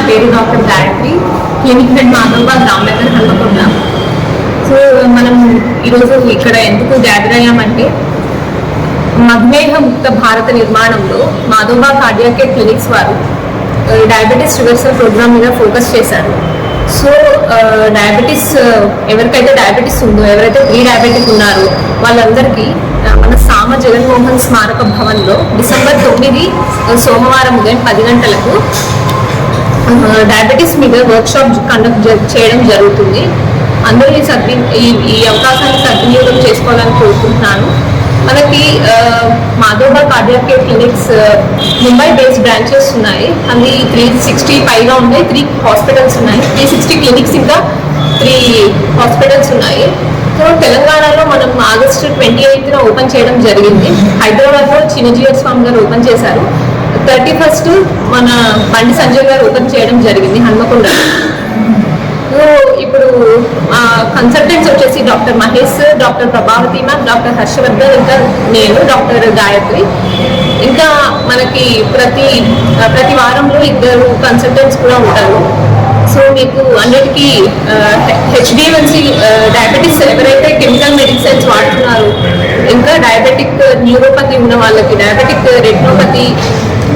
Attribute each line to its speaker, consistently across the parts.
Speaker 1: పేరు doctor Gayatri, clinic head Madhavbaug Ramnagar Hanamkonda. So మనం ఈరోజు ఇక్కడ ఎందుకు గ్యాదర్ అయ్యామంటే మధుమేహ ముక్త భారత నిర్మాణంలో మాధవబాగ్ కార్డియాక్ కేర్ క్లినిక్స్ వారు డయాబెటీస్ రివర్సల్ ప్రోగ్రామ్ మీద ఫోకస్ చేశారు. సో డయాబెటీస్ ఎవరికైతే డయాబెటీస్ ఉందో, ఎవరైతే ప్రీ డయాబెటిక్ ఉన్నారో వాళ్ళందరికీ మన సామ జగన్మోహన్ స్మారక భవన్లో December 9 సోమవారం ఉదయం 10 గంటలకు డయాబెటీస్ మీద వర్క్షాప్ కండక్ట్ చేయడం జరుగుతుంది. అందరూ ఈ అవకాశాన్ని సద్వినియోగం చేసుకోవాలని కోరుకుంటున్నాను. మనకి Madhavbaug cardiac care clinics Mumbai based branches ఉన్నాయి. అవి 360 పైగా ఉన్నాయి. 3 హాస్పిటల్స్ ఉన్నాయి. 360 క్లినిక్స్ ఇంకా 3 హాస్పిటల్స్ ఉన్నాయి. సో తెలంగాణలో మనం August 28 ఓపెన్ చేయడం జరిగింది. హైదరాబాద్లో చిన్నజీయర్ స్వామి గారు ఓపెన్ చేశారు. 31st మన బండి సంజయ్ గారు ఓపెన్ చేయడం జరిగింది హన్మకొండ. ఇప్పుడు కన్సల్టెంట్స్ వచ్చేసి doctor Mahesh, doctor Prabhavathi ma'am, doctor Harshavardhan, ఇంకా నేను డాక్టర్ గాయత్రి. ఇంకా మనకి ప్రతి వారంలో 2 కన్సల్టెంట్స్ కూడా ఉంటారు. సో మీకు అన్నిటికీ HbA1c డయాబెటీస్ ఎవరైతే కెమికల్ మెడిసిన్స్ వాడుతున్నారు, ఇంకా డయాబెటిక్ న్యూరోపతి ఉన్న వాళ్ళకి, డయాబెటిక్ రెటినోపతి,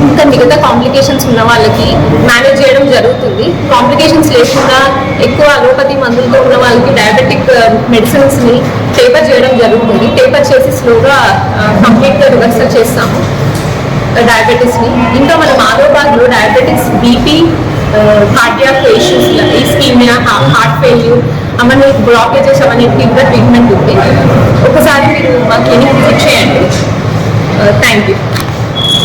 Speaker 1: ఇంకా మిగతా కాంప్లికేషన్స్ ఉన్న వాళ్ళకి మేనేజ్ చేయడం జరుగుతుంది. కాంప్లికేషన్స్ లేకుండా ఎక్కువ అలోపతి మందులతో ఉన్న వాళ్ళకి డయాబెటిక్ మెడిసిన్స్ని టేపర్ చేయడం జరుగుతుంది. టేపర్ చేసి స్లోగా కంప్లీట్గా రివర్సల్ చేస్తాము డయాబెటీస్ని. ఇంకా మన మాధవబాగ్లో diabetics, BP, cardiac issues, ischemia, heart failure, అవన్నీ బ్లాకేజెస్ అవన్నిటికీ కూడా ట్రీట్మెంట్ ఉంది. ఒకసారి మీరు మా క్లినిక్ విజిట్ చేయండి. Thank you.